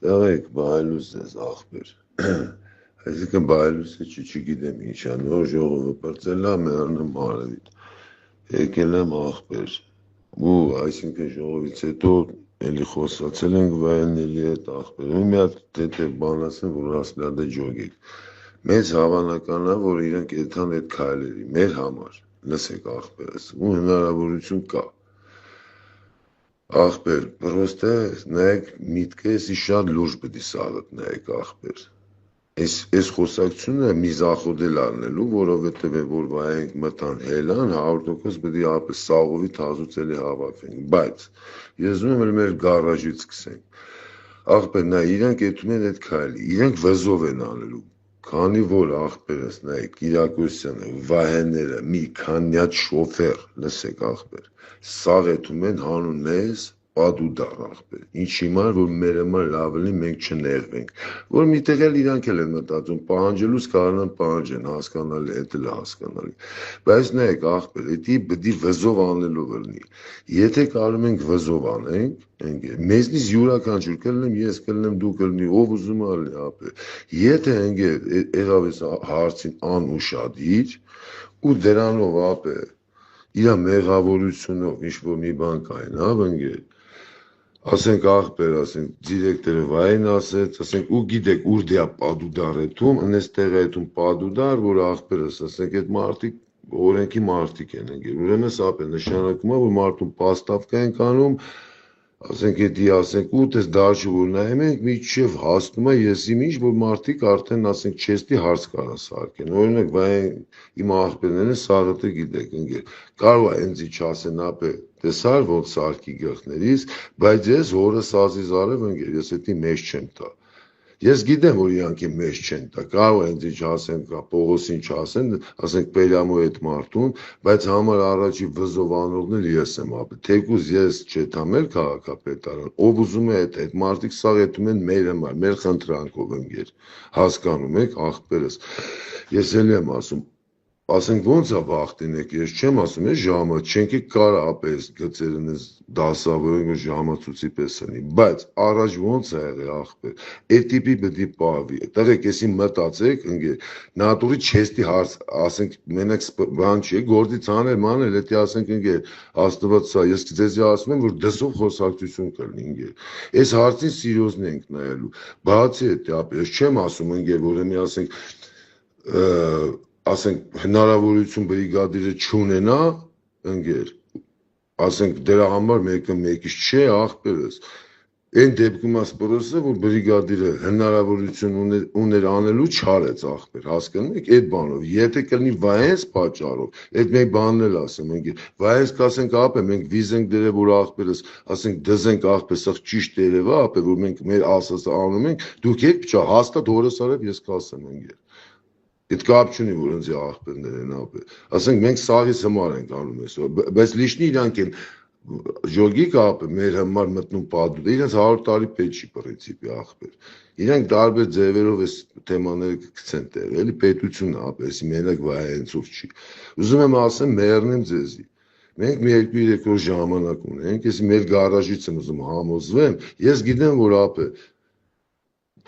Տեղեք բայելուս ես աղբեր։ Այսինքն բայելուսը չգիտեմ ինչա, նոր ժողովը պրծել է մեռնում արևիտ։ Եկել եմ աղբեր։ Ու այսինքն ժողովից հետո էլի խոսացել ենք վայելների հետ աղբեր։ Ու մի հատ դե բան ասեմ, որ ասլադե ջոգեք։ Մեծ հավանական է, որ իրենք այդքան այդ քայլերի մեր համար, լսեք աղբերս, ու հնարավորություն կա։ Աղբեր, պրոստը նայեք միտքը էսի շատ լուրջ պիտի սաղըտ նայեք աղբեր։ Այս խոսակցությունը միզախոդել արնելու, որովհետև որ վայենք մտան հելան 100% պիտի ապը սաղովի թազուցելի հավաքվենք, բայց ես ուզում եմ մեր գարաժից սկսենք։ Աղբեր, նա իրենք էթում են այդ քայլի, իրենք վզով են անելու, քանի որ աղբերս նայեք Կիրակոսյանը, վահեները, մի քանյատ շոֆեր, լսեք աղբեր, սաղ էթում են հանունես պատուդար աղբեր, ինչ հիմար, որ մեր համար լավ լինի մենք չներվենք, որ միտեղ էլ իրանք էլ են մտածում, պահանջելուց կարան պահանջեն, հասկանալի, էդ էլ հասկանալի, բայց նայեք աղբեր, էդի բդի վզով անելով լինի, եթե կարում ենք վզով անենք, մեզնից յուրաքանչյուր կլնեմ, ես կլնեմ, դու կլնի, ով ուզում ալի ապե, եթե եղավ ես հարցին անուշադիր, ու դրանով ապե, իրա մեղավորությունով ինչ-որ մի բան կային, հա, ասենք աղբեր, ասենք, դիրեկտորը վային ասեց, ասենք, ու գիտեք, ուր դիա պադուդար էթում, ընես տեղ էթում պադուդար, որ աղբերս, ասենք, այդ մարդիկ, օրենքի մարդիկ են, ուրեմն սա ապե նշանակում է, որ մարդուն պաստավկա ենք անում, ասենք, էդի ասենք, ու տես դաշը որ նայում ենք, միջև հասնում է եսի միշ, որ մարդիկ արդեն, ասենք, չեստի հարց կարան սարկեն, օրինակ, վային իմ աղբերները սաղըտը գիտեք, կարող է ենձի չասեն ապե, տեսար ոնց սարկի գլխներից, բայց ես հորս ազիզ արև ես էդի մեջ չեմ տա։ Ես գիտեմ, որ իրանք է մեջ չեն տա, կարող է ինձ չասեն, Պողոսին չասեն, ասենք Պերյամու այդ մարդուն, բայց համար առաջի վզով անողն էլ ես եմ ապե, թեկուզ ես չետամ էլ քաղաքապետարան, ով ուզում է այդ մարդիկ սաղ էթում են մեր համար, մեր խնդրանքով հասկանում եք աղբերս, ես էլ եմ ասում, ասենք ոնց է վախտինեք, ես չեմ ասում, ես ժամը, չենք է կարա ապես գծերն ես դասավորենք ժամացուցի պես ընի, բայց առաջ ոնց է եղել աղբեր, այդ տիպի բդի պավի, տղեք եսի մտացեք, նատուրի չեստի հարց, ասենք մենակ բան չի, գործից անել մանել, էտի ասենք աստված սա, ես ձեզի ասում եմ, որ դսով խոսակցություն կլնի, այս հարցին սիրոզն ենք նայելու, բացի էտի ապե, ես չեմ ասում, որ մի ասենք հնարավորություն բրիգադիրը չունենա, ասենք դրա համար մեկը մեկից չէ աղբերս, այն դեպքում ասպորոսը, որ բրիգադիրը հնարավորություն ուներ անելու չարեց աղբեր, հասկանում եք այդ բանով, եթե կլնի վայենց պատճառով, այդ մեկ բանն էլ ասեմ, վայենց կասենք ապե, մենք վիզ ենք դրել, որ աղբերս, ասենք դզենք աղբեր, սաղ ճիշտ երևա ապե, որ մենք մեր ասասը անում ենք, դուք եք պչա, հաստատ հորս արև ես կասեմ Այդ կապ չունի, որ ինձ աղբերներ են ապե, ասենք մենք սաղից հմար ենք անում ես, բայց լիշնի իրանք են ժոգիկ ապե, մեր հմար մտնում պատուդ, իրենց 100 տարի պետ չի պրինցիպի աղբեր, իրանք տարբեր ձևերով ես թեմաները կգցեն տեղ, էլի պետություն ապե, եսի մենակ վայայենցով չի, ուզում եմ ասեմ մերնեմ ձեզի, մենք մի 2-3 օր ժամանակ ունենք, եսի մեր գարաժից եմ ուզում համոզվեմ, ես գիտեմ, որ ապե,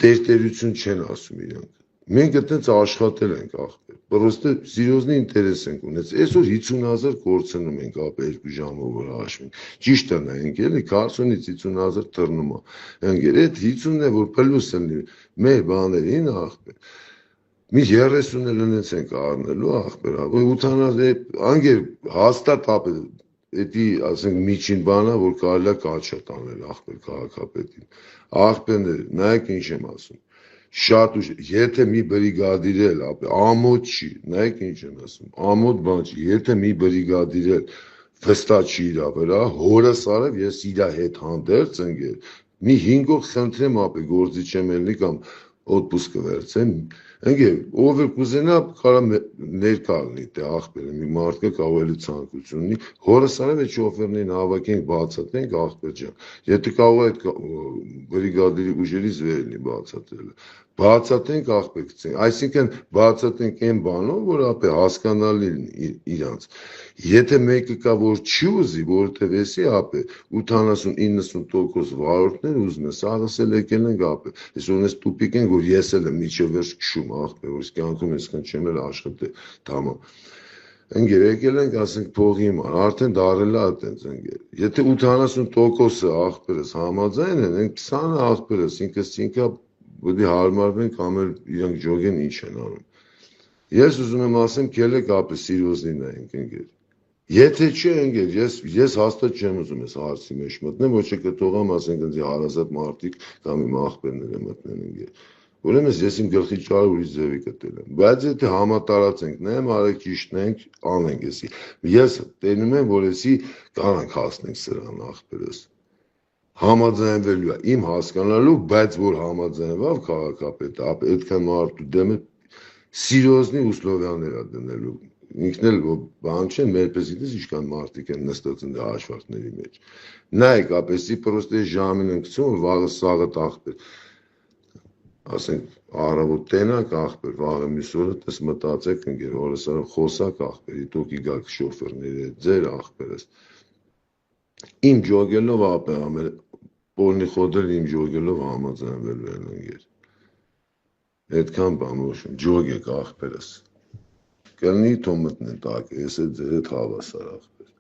տերտերություն չեն ասում իրանք, մենք այդպես աշխատել ենք աղբեր, պրոստը սիրոզնի ինտերես ենք ունեց, այսօր 50,000 կորցնում ենք ապե 2 ժամով որ հաշվենք, ճիշտ է նայենք էլի 40-ից 50,000 թռնում է, այդ 50-ն է որ պլյուս լինի մեր բաներին աղբեր, մի 30-ը լնեց ենք առնելու աղբեր, 80 հաստատ ապե, էդի ասենք միջին բանա, որ կարելի է կաչատ անել աղբեր քաղաքապետին, աղբերներ, նայեք ինչ եմ ասում, շատ ուշ, եթե մի բրիգադիր էլ, ամոթ չի, նայեք ինչ եմ ասում, ամոթ բան չի, եթե մի բրիգադիր էլ վստահ չի իրա վրա, հորս արև ես իրա հետ հանդերձ մի 5 օր խնդրեմ ապե գործի չեմ ելնի կամ օդպուսկ կվերցեմ, Ընկեր, ով է կուզենա կարա ներկա լինի դե ախպերը, մի մարդկա կարող էլի ցանկություն ունի, հորս արավ այդ շոֆերներին հավաքենք, բացատրենք ախպեր ջան։ Եթե կարող է այդ բրիգադերի ուժերից վերելնի բացատրելը։ Բացատրենք ախպեր գցենք, այսինքն բացատրենք այն բանով, որ ապե հասկանալի լինի իրանց։ Եթե մեկը կա, որ չի ուզի, որովհետև էսի ապե 80-90% վարորդներ ուզում են, սաղս էլ եկել են ապե։ Այսօր ես տուպիկ են, որ ես էլ եմ միջև վերջ քշում, ախպեր, որ կյանքում այսքան չեմ էլ աշխատել, թամամ։ Ընկեր, եկել ենք, ասենք փողի համար, արդեն դարել է այդպես ընկեր։ Եթե 80%-ը ախպերս համաձայն են, այն 20-ը ախպերս ինքս ինքա պետք է հարմարվեն կամ էլ իրանք ջոգեն ինչ են անում։ Ես ուզում եմ ասեմ, կելեք ապե սիրիոզնի նայենք ընկեր։ Եթե չէ ընկեր, ես հաստատ չեմ ուզում ես հարցի մեջ մտնեմ, ոչ թե կթողամ ասենք ինձ հարազատ մարդիկ կամ իմ ախպերները մտնեն ընկեր։ Ուրեմն ես իմ գլխի ճարը ուրիշ ձևի կտել եմ։ Բայց եթե համատարած ենք, նայեմ արեք ճիշտն ենք, անենք էսի։ Ես տենում եմ, որ էսի կանանք հասնենք սրան ախպերս։ Համաձայնվելու է իմ հասկանալու, բայց որ համաձայնվավ քաղաքապետը, այդքան մարդու դեմը սիրիոզնի условիաներ է դնելու։ Ինքն էլ բան չէ, մեր պես ինչքան մարդիկ են նստած ընդ հաշվարկների մեջ։ Նայեք, ապեսի պրոստե ժամին են գցում, վաղը սաղը ախպեր։ Ասենք առավոտ տենակ ախպեր, վաղը մյուս օրը տես մտածեք ընկեր, օրս արա խոսակ ախպերի, դուք գաք շոֆերների ձեր ախպերս։ Իմ ջոգելով ապե ամեր պոլնի խոդել իմ ջոգելով համաձայնվելու են ընկեր։ Այդքան բան ոչ, ջոգեք ախպերս։ Կլինի թող մտնեն տակ, ես էլ ձեր հետ հավասար ախպեր։